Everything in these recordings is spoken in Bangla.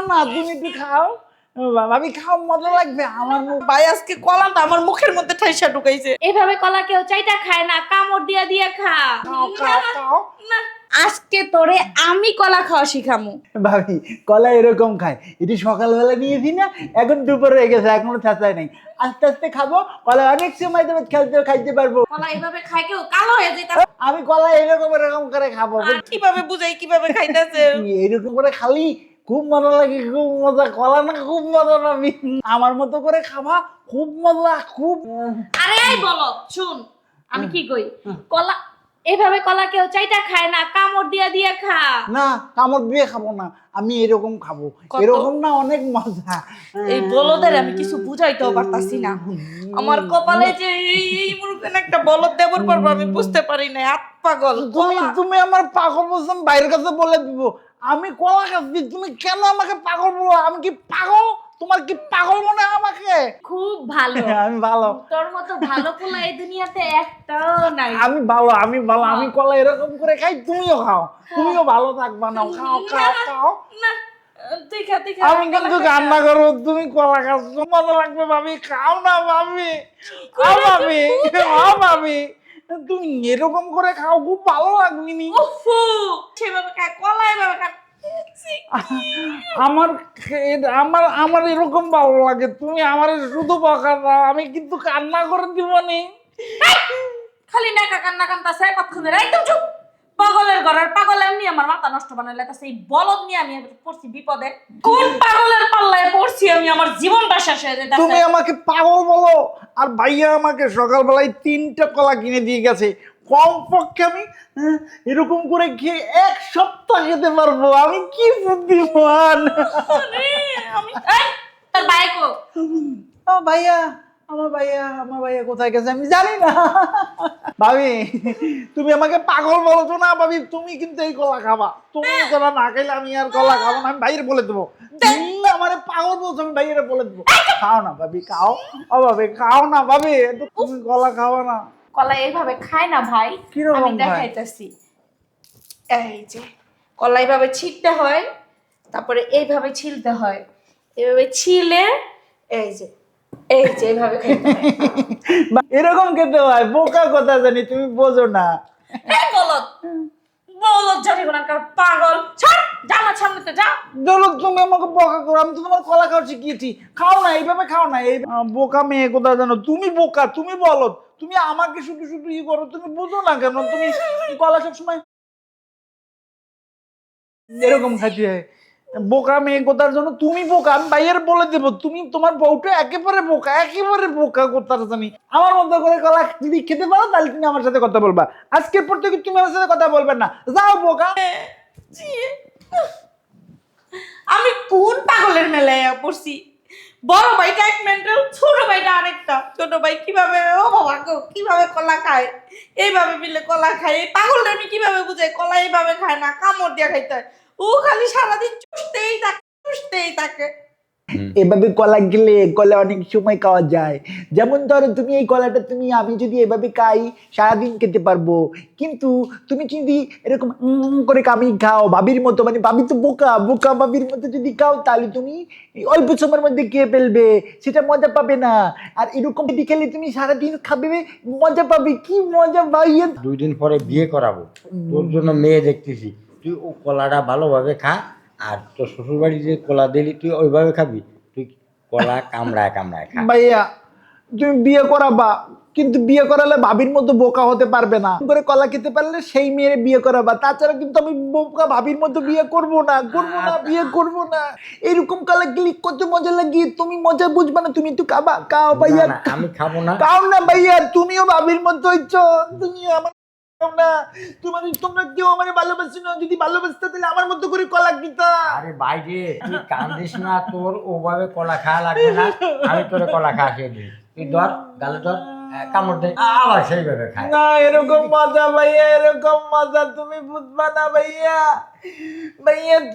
না, তুমি একটু খাও। ভাবি খাও, মজা লাগবে। আমার ভাই আজকে কলাটা আমার মুখের মধ্যে ঠাইসা ঢুকাইছে। এইভাবে কলা কেউ চাইটা খায় না, কামড় দিয়া দিয়া খা। খাও খাও খাও। না, আজকে তোরে আমি কলা খাওয়া শিখামু। ভাবি কলা এরকম খায়, এটি সকালবেলা নিয়েছি না, এখন দুপুর হয়ে গেছে, এখনো ছাঁচাই নাই। আস্তে আস্তে খাবো, কলা অনেক সময় দেবে, খাইতে পারবো। কলা এইভাবে খায় কেউ কালো হয়ে যেত। আমি কলা এরকম করে খাবো। কিভাবে বুঝাই কিভাবে খাইতেছে? এরকম করে খালি খুব মজা লাগে, খুব মজা। কলা না খুব মজা পাবি, আমার মতো করে খাবা, খুব মজা, খুব। আরে এই বলো, শুন আমি কি কই। কলা এইভাবে কলা কেউ চাইটা খায় না, কামড় দিয়া দিয়া খা। না, কামড় দিয়ে খাবো না, আমি এরকম খাবো। এরকম না অনেক মজা। এই বলদের আমি কিছু বুঝাইতেও পারতাছি না। আমার কপালে যে এই মুরুখেন একটা বলদ দেবর পারবো আমি বুঝতে পারি না। আত পাগল তুমি আমার পাগল বলছো, আমি বাইরের কাছে বলে দিব আমি কলা খাচ্ছি। তুমি কেন আমাকে পাগল বলো? আমি কি পাগল? তোমার কি পাগল মনে হয় আমাকে? খুব ভালো। আমি ভালো। তোর মতো ভালো পোলা এই দুনিয়াতে একটাও নাই। আমি ভালো। আমি কলা এরকম করে খাই, তুমিও খাও, তুমিও ভালো থাকবা। না, খাও খাও খাও। না তুই খা তুই খা। আমি কিন্তু রান্না করবো, তুমি কলা খাচ্ছ, মজা লাগবে। ভাবি খাও না, ভাবি খাও, ভাবি খাও, ভাবি তুমি এরকম করে খাও, খুব ভালো লাগবে নি। উফু সেভাবে খায় কলা এভাবে খা। আমার আমার আমার এরকম ভালো লাগে, তুমি আমার শুধু বকা দাও, আমি কিন্তু কান্না করে দিব নি। খালি নাকা কান্না কান্তাছে কতক্ষণ ধরে। একদম চুপ। পাগলের ঘরের পাগল এমনি আমার মাথা নষ্ট বানাইলে তাছে। এই বলদ নিয়ে আমি পড়ছি বিপদে। কোন পাগলের পাল্লায় পড়ছি আমি, আমার জীবনটা শেষ হয়ে তুমি যাইতাছে। আমাকে পাগল বলো, আর ভাইয়া আমাকে সকালবেলায় 3টা কলা কিনে দিয়ে গেছে। কমপক্ষে আমি এরকম করে খেয়ে 1 সপ্তাহ খেতে পারবো। আমি কি বুদ্ধিমান। আরে আমি এই তোর বাইকো আমার ভাইয়া কোথায় গেছে আমি জানি না। ভাবি তুমি আমাকে পাগল বলছো না ভাবি, তুমি কিন্তু এই কলা খাবা। তুমি এই কলা না খাইলে আমি আর কলা খাবো না, আমি বাইরে বলে দেবো। তুমি আমারে পাগল বলছো, আমি বাইরে বলে দেবো। খাও না ভাবি, খাও। ও ভাবি খাও না ভাবি, তুমি কলা খাওয়া না। কলা এইভাবে খায় না ভাই। কিরকম আমি খায়? দেখাইতাছি। এই যে কলা এইভাবে ছিটতে হয়, তারপরে এইভাবে ছিলতে হয়, এইভাবে ছিলে এই যে এইভাবে খাইতে হয়। এরকম খেতে হয়? বোকা কথা জানি, তুমি বোঝো না। এই বলদ বলদ জানি কোনকার পাগল। ছাড় যা আমার সামনে থেকে যা। চলো, তুমি আমাকে বকা করো, আমি তো তোমার কলা খাওয়া শিখিয়েছি। খাও না, এইভাবে খাও না। এই বোকা মেয়ে কোথায় জানো? তুমি বোকা, তুমি বলো। তুমি আমাকে শুধু শুধু ই করো, তুমি বুঝো না কেন? তুমি কলা সবসময় এরকম খাইতে হয়। বোকা মেয়ে কোথার জন্য? তুমি বোকা, আমি ভাইয়ের বলে দেবো। তুমি তোমার বউটা একেবারে বোকা কোথার জানি। আমার মধ্যে করে কলা যদি খেতে পারো তাহলে তুমি আমার সাথে কথা বলবা। আজকের পর থেকে তুমি আমার সাথে কথা বলবে না, যাও বোকা। আমি কোন পাগলের মেলায় পড়ছি? বড় ভাইটা এক মেন্টাল, ছোট ভাইটা আরেকটা। ছোট ভাই কিভাবে, ও বাবা গো, কিভাবে কলা খায়, এইভাবে মিলে কলা খায়। এই পাগলটা আমি কিভাবে বুঝাই কলা এইভাবে খায় না, কামড় দিয়া খাইতে হয়। ও খালি সারাদিন চুষতেই থাকে। এভাবে কলা গেলে কলা অনেক সময় খাওয়া যায়। যেমন ধরো তুমি এই কলাটা আমি যদি এভাবে খাই সারাদিন খেতে পারবো। কিন্তু তুমি যদি এরকম করে কামি খাও ভাবির মতো, মানে ভাবি তো বোকা ভাবির মতো যদি খাও, তাহলে তুমি অল্প সময়ের মধ্যে খেয়ে ফেলবে, সেটা মজা পাবে না। আর এরকম যদি খেলে তুমি সারাদিন খাবে, মজা পাবে। কি মজা ভাইয়া। 2 দিন পরে বিয়ে করাবো, তোর জন্য মেয়ে দেখতেছি। তুই ও কলাটা ভালোভাবে খা, আর তোর শ্বশুর বাড়ি যে কলা দিলি তুই ওইভাবে খাবি। তুই কলা কামড়ায় খা। ভাইয়া তুমি বিয়ে করাবা, কিন্তু বিয়ে করালে ভাবির মতো বোকা হতে পারবে না। করে কলা খেতে পারলে সেই মেয়ের বিয়ে করাবা, তাছাড়া কিন্তু আমি বোকা ভাবির মতো বিয়ে করব না, বিয়ে করব না। এরকম কলা গেলে কত মজা লাগে, তুমি মজা বুঝবা না। তুমি একটু খাও ভাইয়া। না, আমি খাবো না। খাও না ভাইয়া, তুমিও ভাবির মতো হইছ। তুমি আমার না, তোমরা কেউ আমার ভালোবাসি না। যদি ভালোবাসতে তাহলে আমার মতো করে কলা দিতা। আরে বাইরে তুই কান্দিস না, তোর ওভাবে কলা খাওয়া লাগবে না। আমি তোরে কলা খাওয়া দিই। তুই ধর, গালে ধর, কামড় দে, আবার সেইভাবে খায়। না, এরকম মজা ভাইয়া, এরকম মজা তুমি বুঝবা না ভাইয়া।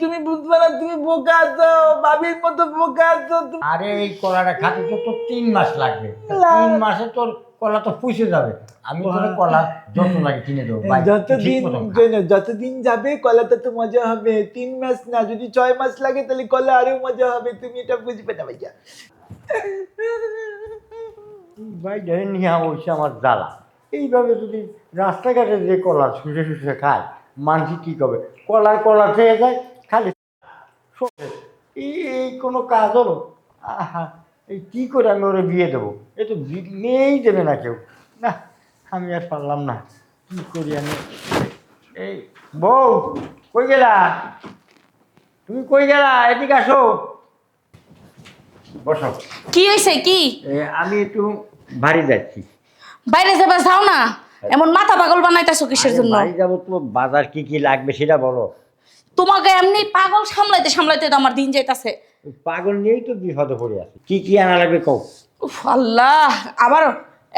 তুমি বুঝবা না, তুমি বোকা আছো, ভাবির মতো বোকা আছো। আরে এই কলাটা খাতে তো তোর 3 মাস লাগবে। 3 মাসে তোর কলা তো পুষে যাবে। আমি তোর কলা যত লাগে কিনে দেবো ভাই, ঠিক মতন খা। যতদিন যাবে কলাটা তো মজা হবে, 3 মাস না, যদি 6 মাস লাগে তাহলে কলা আরো মজা হবে, তুমি এটা বুঝবে না ভাইয়া। ভাই ধরে নিয়ে হচ্ছে আমার জ্বালা। এইভাবে যদি রাস্তাঘাটে যে কলা শুষে শুষে খায়, মানুষ কি করবে? কলার কলা খেয়ে যায় খালি শোষে। এই কোনো কাজ হলো? আহা, এই কী করে আমি ওরে বিয়ে দেবো? এ তো মেয়েই দেবে না কেউ। না, আমি আর পারলাম না, কী করি আমি। এই বউ, কই গেলা? তুমি কই গেলা? এদিকে আসো, বসো। কি হয়েছে কি? আমি একটু বাড়ি যাচ্ছি। বাইরে যাবে যাও না, এমন মাথা পাগল বানাইতেছো কিসের জন্য? বাড়ি যাবো তো, বাজার কি কি লাগবে সেটা বলো। তোমাকে এমনি পাগল সামলাইতে সামলাইতে তো আমার দিন যাইতাছে। ওই পাগল নিয়েই তো বিপদে পড়ে আছে। কি কি আনা লাগবে কও। উফ আল্লাহ, আবার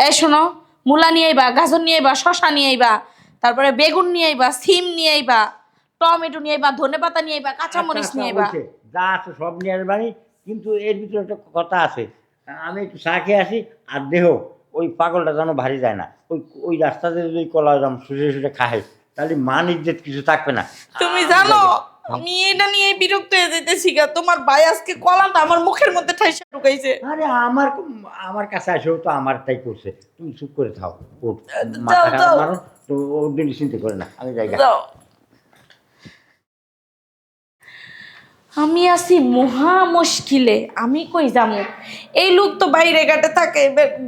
এই শোনো, মূলা নিয়ে আইবা, গাজর নিয়ে আইবা, শশা নিয়ে আইবা, তারপরে বেগুন নিয়ে আইবা, সিম নিয়ে আইবা, টমেটো নিয়ে আইবা, ধনেপাতা নিয়ে আইবা, কাঁচামরিচ নিয়ে আইবা। হয়েছে, যা আছে সব নিয়ে আসবানি, কিন্তু এর ভিতরে একটা কথা আছে। আমি একটু চা খেয়ে আসি, আর দেহ ওই পাগলটা যেন ভারী যায় না। ওই ওই রাস্তাতে যদি কলা দাম শুষে শুষে খায়, তাহলে মান ইজ্জত কিছু থাকবে না। তুমি জানো আমি এটা নিয়ে বিরক্ত হয়ে যেতেছি গা, তোমার ভাই আজকে কলাটা আমার মুখের মধ্যে ঠাইসা ঢুকাইছে। আরে আমার আমার কাছে আসেও তো আমার তাই করছে। তুমি চুপ করে থাও, ওর মাথা খারাপ যাও। মারো তো, ওর দিন চিন্তা করে না, আমি যাই গা। দাও। আমি আছি মহা মুশকিলে, আমি কই যাবো? এই লোক তো বাইরে ঘাটে থাকে,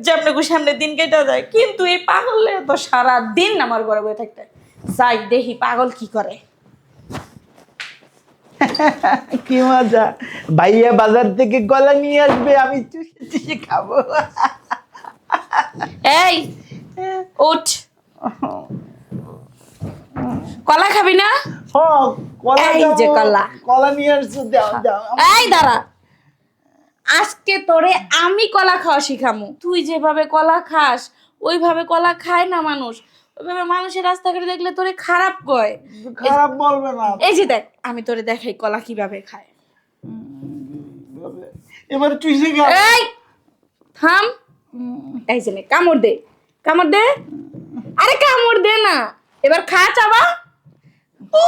যেমনে গো সামনে দিন কেটে যায়, কিন্তু এই পাগলে তো সারা দিন আমার ঘরে বসে থাকতে। যাই দেখি পাগল কি করে। কি মজা, ভাইয়া বাজার থেকে কলা নিয়ে আসবে, আমি চুষে চুষে খাবো। এই উঠ, কলা খাবি না? কলা এই যে খাবো। কলা। কলা নিয়ে আসছো, দাও দাও। এই দাঁড়া, আজকে তোরে আমি কলা খাওয়া শিখামু। তুই যেভাবে কলা খাস ওইভাবে কলা খায় না মানুষ। ওইভাবে মানুষের রাস্তাঘাটে দেখলে তোরে খারাপ কয়। খারাপ বলবে না। এই যে দেখ, আমি তোরে দেখাই কলা কিভাবে খায়। এবার চুষে খাও। এই থাম, এই যে নে, কামড় দে, কামড় দে, আরে কামড় দে না, এবার খা চাবা।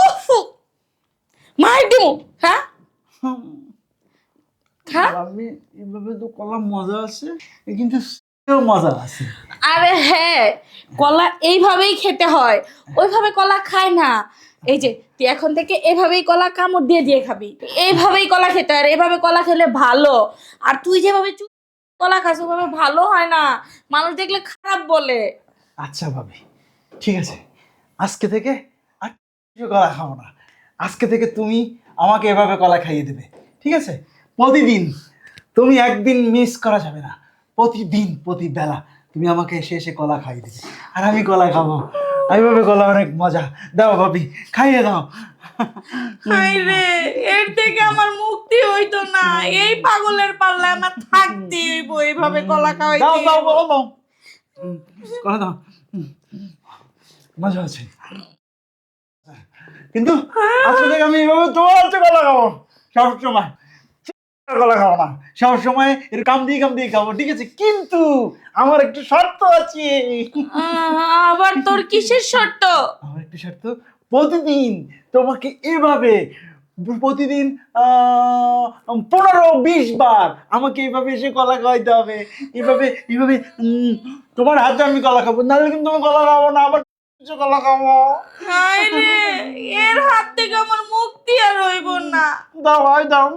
উফ, মার দিমু, হ্যাঁ খা। আমি এভাবে তো কলা মজা আছে, কিন্তু মজা আছে। আরে হ্যাঁ, কলা এইভাবেই খেতে হয়, ওইভাবে কলা খায় না। এই যে তুই এখন থেকে এভাবেই কলা কামড় দিয়ে দিয়ে খাবি, এইভাবেই কলা খেতে হয়, আর এভাবে কলা খেলে ভালো। আর তুই যেভাবে কলা খাস ওভাবে ভালো হয় না, মানুষ দেখলে খারাপ বলে। আচ্ছা ভাবি, ঠিক আছে, আজকে থেকে আর কিছু কলা খাবো না। আজকে থেকে তুমি আমাকে এভাবে কলা খাইয়ে দেবে, ঠিক আছে? প্রতিদিন, তুমি একদিন মিস করা যাবে না। প্রতিদিন প্রতি বেলা তুমি আমাকে এসে এসে কলা খাইয়ে দেবে, আর আমি কলা খাবো। এইভাবে কলা অনেক মজা। দাও ভাবি, খাইয়ে দাও। হাই রে, এর থেকে আমার মুক্তি হইতো না। এই পাগলের পাল্লায় আমার থাকতে হইব, এইভাবে কলা দাও খাওয়াইতে দাও, হইব। বলো দাও। কলা দাও। মজা আছে, কিন্তু আজকে থেকে আমি এভাবে তোমার হচ্ছে কলা খাবো সবসময়। কলা খাবো না সবসময়, এর কাম দিয়ে খাবো, ঠিক আছে? কিন্তু আমার একটু শর্ত আছে। আবার তোর কিসের শর্ত? আমার একটু শর্ত, প্রতিদিন তোমাকে এভাবে, প্রতিদিন 15-20 বার আমাকে এইভাবে এসে কলা খাওয়াইতে হবে। এইভাবে এইভাবে তোমার হাতে আমি কলা খাবো, নাহলে কিন্তু আমি কলা খাবো না, আবার কলা খাবো। হাই রে, এর হাত থেকে আমার মুক্তি আর হইব না। দাও ভাই দাও।